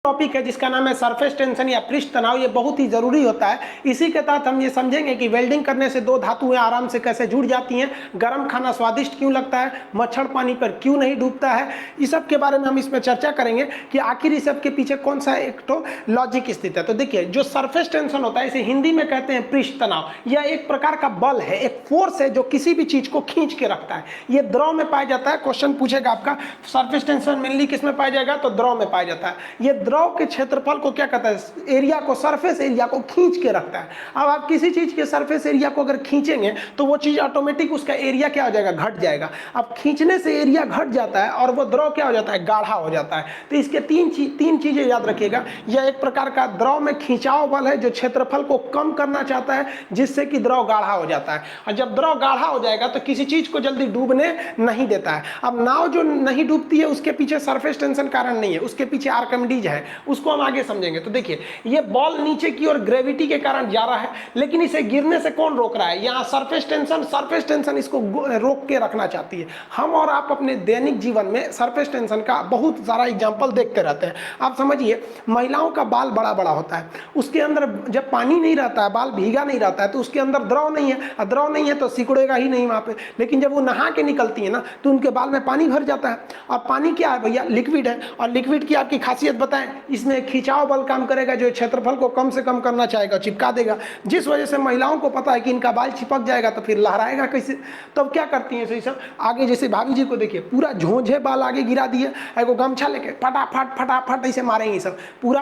Topic है जिसका नाम है सरफेस टेंशन या पृष्ठ तनाव। ये बहुत ही जरूरी होता है। इसी के तहत हम ये समझेंगे कि वेल्डिंग करने से दो धातुएं आराम से कैसे जुड़ जाती हैं, गर्म खाना स्वादिष्ट क्यों लगता है, मच्छर पानी पर क्यों नहीं डूबता है। इस सब के बारे में हम इसमें चर्चा करेंगे कि आखिर इस सब के पीछे कौन सा एक तो लॉजिक स्थित है। तो देखिए, जो सरफेस टेंशन होता है इसे हिंदी में कहते हैं पृष्ठ तनाव। यह एक प्रकार का बल है, एक फोर्स है जो किसी भी चीज को खींच के रखता है। ये द्रव में पाया जाता है। क्वेश्चन पूछेगा आपका सरफेस टेंशन मेनली किस में पाया जाएगा, तो द्रव में पाया जाता है। ये द्रव के क्षेत्रफल को क्या कहता है, एरिया को, सरफेस एरिया को खींच के रखता है। अब आप किसी चीज के सरफेस एरिया को अगर खींचेंगे तो वो चीज ऑटोमेटिक उसका एरिया क्या हो जाएगा, घट जाएगा। अब खींचने से एरिया घट जाता है और वो द्रव क्या हो जाता है, गाढ़ा हो जाता है। तो इसके तीन चीजें याद रखिएगा। यह एक प्रकार का द्रव में खिंचाव बल है जो क्षेत्रफल को कम करना चाहता है, जिससे कि द्रव गाढ़ा हो जाता है। और जब द्रव गाढ़ा हो जाएगा तो किसी चीज को जल्दी डूबने नहीं देता है। अब नाव जो नहीं डूबती है उसके पीछे सरफेस टेंशन कारण नहीं है, उसके पीछे आर्किमिडीज है, उसको हम आगे समझेंगे। तो देखिए, ये बॉल नीचे की ओर ग्रेविटी के कारण जा रहा है, लेकिन इसे गिरने से कौन रोक रहा है, यहाँ सरफेस टेंशन इसको रोक के रखना चाहती है। हम और आप अपने दैनिक जीवन में सरफेस टेंशन का बहुत सारा एग्जांपल देखते रहते हैं। आप समझिए, महिलाओं का बाल बड़ा बड़ा होता है, उसके अंदर जब पानी नहीं रहता है, बाल भीगा नहीं रहता है, तो उसके अंदर द्रव नहीं है, द्रव नहीं है तो सिकुड़ेगा ही नहीं वहां पे। लेकिन जब वो नहा के निकलती है ना, तो उनके बाल में पानी भर जाता है। और पानी क्या है भैया, लिक्विड है। और लिक्विड की आपकी खासियत बताएं, इसमें खिंचाव बल काम करेगा जो क्षेत्रफल को कम से कम करना चाहेगा, चिपका देगा। जिस वजह से महिलाओं को पता है कि इनका बाल चिपक जाएगा तो फिर लहराएगा कैसे। तब क्या करती हैं सब आगे, जैसे भाभी जी को देखिए, पूरा झोंझे बाल आगे गिरा दिए, एगो गमछा लेके फटाफट फटाफट ऐसे मारेंगे सब, पूरा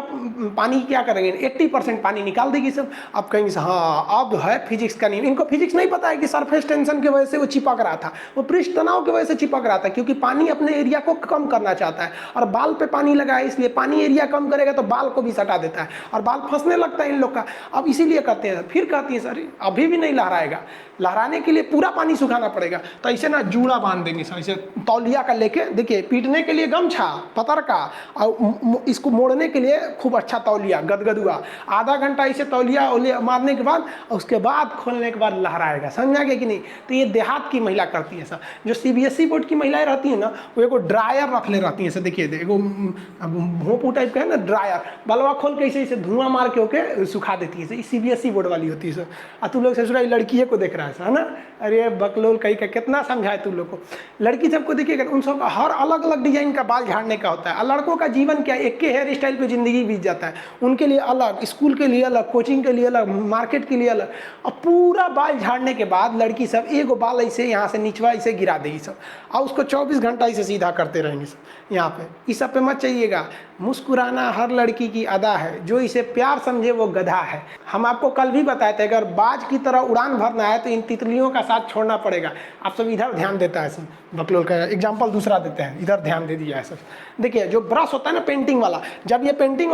पानी क्या करेंगे, 80% पानी निकाल देगी सब। अब कहेंगे हाँ अब है फिजिक्स का नियम। इनको फिजिक्स नहीं पता है कि सरफेस टेंशन की वजह से वो चिपक रहा था, वो पृष्ठ तनाव की वजह से चिपक रहा था, क्योंकि पानी अपने एरिया को कम करना चाहता है और बाल पे पानी लगा है, इसलिए पानी एरिया कम करेगा तो बाल को भी सटा देता है और बाल फंसने लगता है इन लोग का। अब इसीलिए कहते हैं, फिर कहती है सर अभी भी नहीं लहराएगा, लहराने के लिए पूरा पानी सुखाना पड़ेगा। तो ऐसे ना जूड़ा बांध देंगे सर, ऐसे तौलिया का लेके, देखिए पीटने के लिए गमछा पतर का, और इसको मोड़ने के लिए खूब अच्छा तौलिया गदगदुआ, आधा घंटा ऐसे तौलिया मारने के बाद, उसके बाद खोलने के बाद लहराएगा। समझा गया कि नहीं। तो ये देहात की महिला करती है सर। जो सीबीएसई बोर्ड की महिलाएं रहती है ना, वो एगो ड्रायर रख ले रहती है सर। देखिए एगो भोंपू टाइप का है ना ड्रायर, बलवा खोल के ऐसे धुआं मार के होके सुखा देती है। सीबीएसई बोर्ड वाली होती है सर। और तू लोग ससुरा लड़की को देख रहा है ना, अरे बकलोल कहीं का कितना समझाए तू लोग को। लड़की सबको देखिएगा, उन सब हर अलग अलग डिजाइन का बाल झाड़ने का होता है। और लड़कों का जीवन क्या, एक के हेयर स्टाइल पे जिंदगी बीत जाता है। उनके लिए अलग, स्कूल के लिए अलग, कोचिंग के लिए अलग, मार्केट के लिए अलग। और पूरा बाल झाड़ने के बाद लड़की सब एगो बाल ऐसे यहाँ से निचवा ऐसे गिरा देगी सब, और उसको 24 घंटा ऐसे सीधा करते रहेंगे सब यहाँ पे। इस सब पे मत चाहिएगा। मुस्कुराना हर लड़की की अदा है, जो इसे प्यार समझे वो गधा है। हम आपको कल भी बताए थे, अगर बाज की तरह उड़ान भरना है तो इन तितलियों का साथ छोड़ना पड़ेगा। आप सब इधर ध्यान देता है सर, बकलोल का एग्जाम्पल दूसरा देते हैं, इधर ध्यान दे दिया है सर। देखिए जो ब्रश होता है ना पेंटिंग वाला, जब ये पेंटिंग